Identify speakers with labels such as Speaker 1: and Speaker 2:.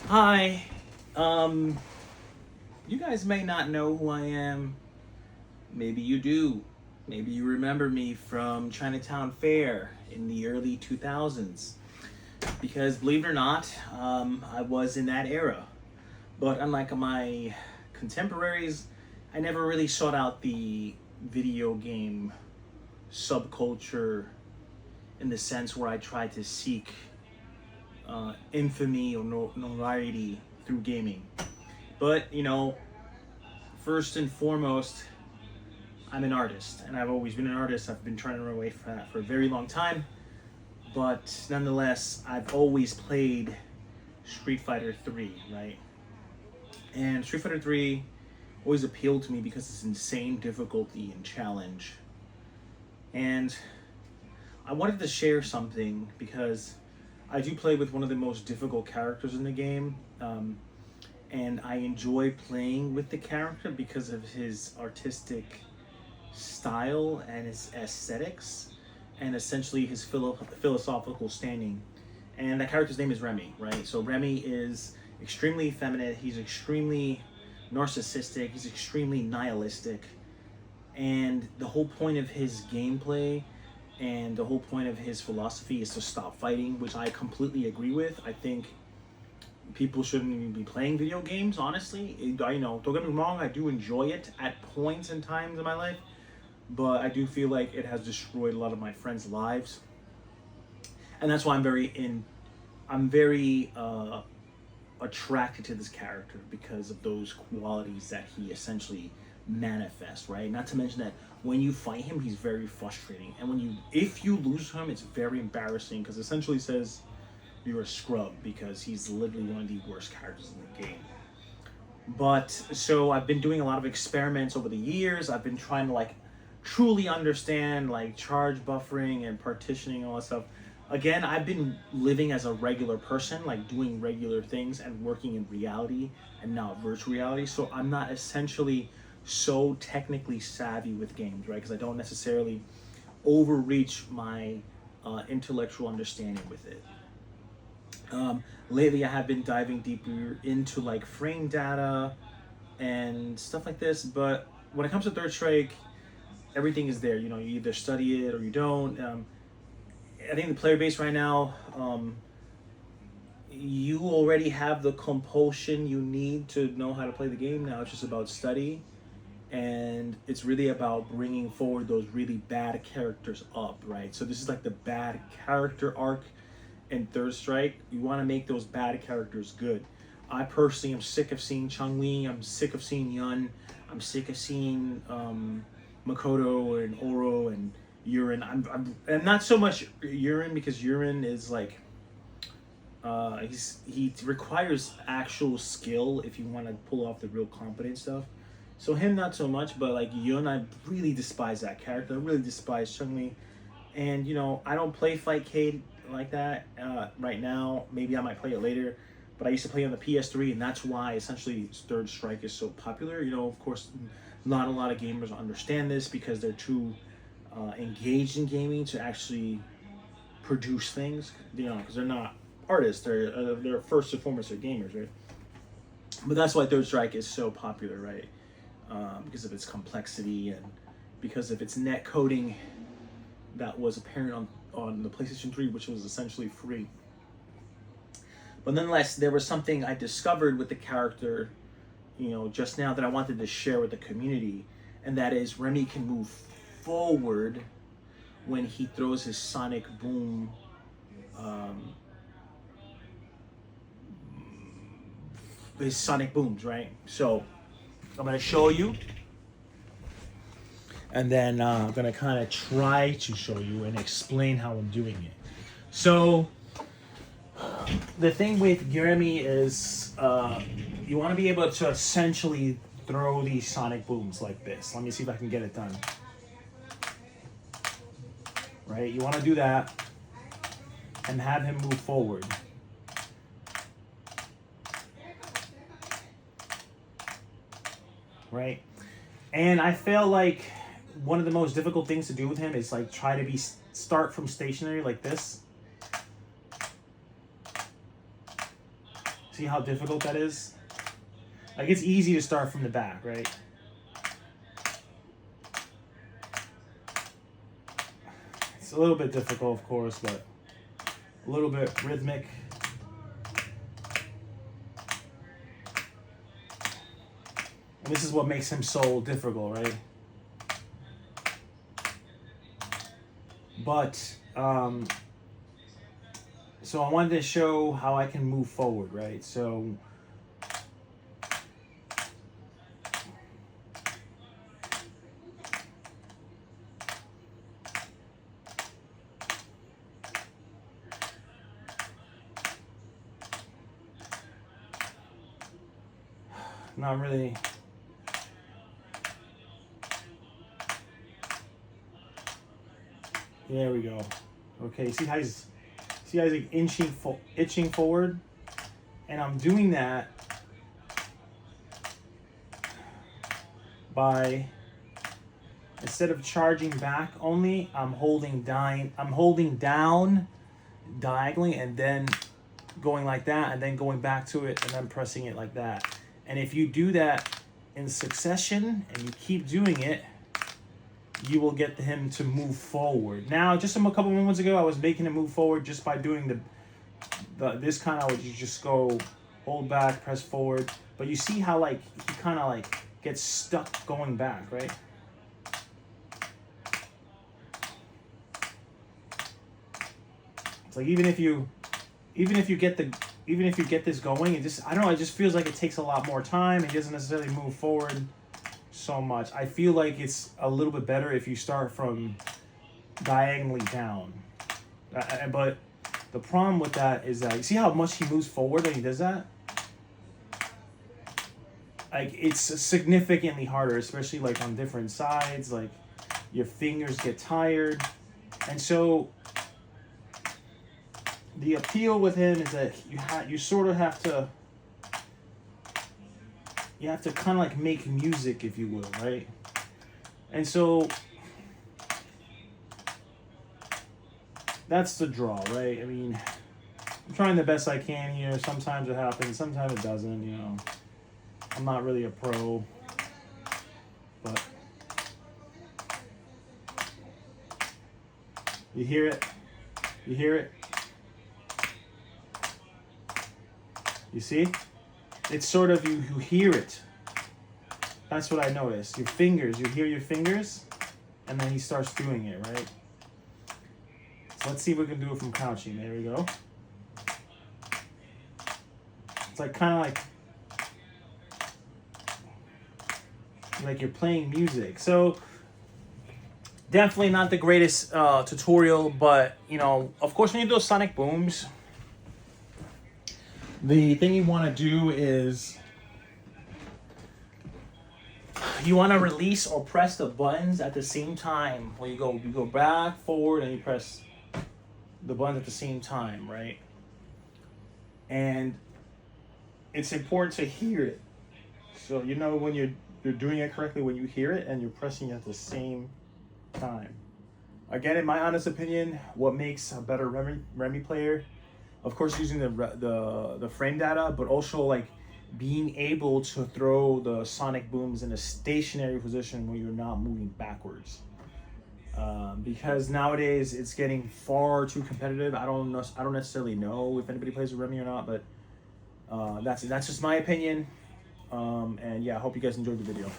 Speaker 1: Hi. Um, you guys may not know who I am. Maybe you do. Maybe you remember me from Chinatown Fair in the early 2000s. Because believe it or not, I was in that era. But unlike my contemporaries, I never really sought out the video game subculture in the sense where I tried to seek infamy or notoriety through gaming. But, first and foremost, I'm an artist, and I've always been an artist. I've been trying to run away from that for a very long time. But nonetheless, I've always played Street Fighter 3, right? And Street Fighter 3 always appealed to me because it's insane difficulty and challenge. And I wanted to share something because I do play with one of the most difficult characters in the game. And I enjoy playing with the character because of his artistic style and his aesthetics and essentially his philosophical standing. And that character's name is Remy, right? So Remy is extremely effeminate, he's extremely narcissistic, he's extremely nihilistic. And the whole point of his gameplay and the whole point of his philosophy is to stop fighting, which I completely agree with. I think people shouldn't even be playing video games, honestly. Don't get me wrong, I do enjoy it at points and times in my life, but I do feel like it has destroyed a lot of my friends' lives. And that's why I'm very attracted to this character because of those qualities that he essentially manifests, right? Not to mention that when you fight him, he's very frustrating. And if you lose him, it's very embarrassing because essentially says you're a scrub because he's literally one of the worst characters in the game. But so I've been doing a lot of experiments over the years. I've been trying to truly understand charge buffering and partitioning and all that stuff. Again, I've been living as a regular person, doing regular things and working in reality and not virtual reality. So I'm not essentially so technically savvy with games, right? Because I don't necessarily overreach my intellectual understanding with it. Lately, I have been diving deeper into frame data and stuff like this. But when it comes to Third Strike, everything is there. You either study it or you don't. I think the player base right now, you already have the compulsion you need to know how to play the game. Now it's just about study, and it's really about bringing forward those really bad characters up, right? So this is the bad character arc in Third Strike. You want to make those bad characters good. I personally am sick of seeing Chun-Li. I'm sick of seeing Yun. I'm sick of seeing Makoto and Oro and Urine. I'm not so much Urine because Urine is he requires actual skill if you want to pull off the real competent stuff. So him not so much, but Yun, I really despise that character. I really despise Chun-Li. And I don't play Fightcade like that right now. Maybe I might play it later, but I used to play on the PS3, and that's why essentially Third Strike is so popular. Of course, not a lot of gamers understand this because they're too engaged in gaming to actually produce things. Because they're not artists. They're first and foremost they're gamers, right? But that's why Third Strike is so popular, right? Because of its complexity and because of its net coding that was apparent on the PlayStation 3, which was essentially free. But nonetheless, there was something I discovered with the character, just now that I wanted to share with the community, and that is Remy can move forward when he throws his sonic boom his sonic booms, right? So I'm going to show you, and then I'm going to kind of try to show you and explain how I'm doing it. So the thing with Remy is you want to be able to essentially throw these sonic booms like this. Let me see if I can get it done. Right? You want to do that and have him move forward. Right? And I feel like one of the most difficult things to do with him is try to start from stationary like this. See how difficult that is? Like, it's easy to start from the back, right? It's a little bit difficult, of course, but a little bit rhythmic. And this is what makes him so difficult, right? But, so I wanted to show how I can move forward, right? So, not really. There we go. Okay, see how he's like itching forward, and I'm doing that by, instead of charging back only, I'm holding down diagonally and then going like that and then going back to it and then pressing it like that. And if you do that in succession and you keep doing it, you will get him to move forward. Now, just a couple moments ago, I was making him move forward just by doing this kind of, you just go hold back, press forward. But you see how like he kind of like gets stuck going back, right? It's like even if you get this going, it just, I don't know, it just feels like it takes a lot more time. It doesn't necessarily move forward so much. I feel like it's a little bit better if you start from diagonally down. But the problem with that is that, you see how much he moves forward when he does that? Like, it's significantly harder, especially like on different sides. Like, your fingers get tired. And so the appeal with him is that you sort of have to, kind of like make music, if you will, right? And so that's the draw, right? I mean, I'm trying the best I can here. Sometimes it happens, sometimes it doesn't, you know. I'm not really a pro, but you hear it? You hear it? You see? It's sort of, you hear it. That's what I noticed. Your fingers, you hear your fingers, and then he starts doing it, right? So let's see if we can do it from crouching. There we go. It's like kind of like you're playing music. So definitely not the greatest tutorial, but you know, of course, when you do those sonic booms, the thing you want to do is you want to release or press the buttons at the same time. When you go back, forward, and you press the buttons at the same time, right? And it's important to hear it. So you know when you're doing it correctly when you hear it and you're pressing it at the same time. Again, in my honest opinion, what makes a better Remy player, of course, using the frame data, but also like being able to throw the sonic booms in a stationary position when you're not moving backwards. Because nowadays it's getting far too competitive. I don't necessarily know if anybody plays with Remy or not, but that's just my opinion. And yeah, I hope you guys enjoyed the video.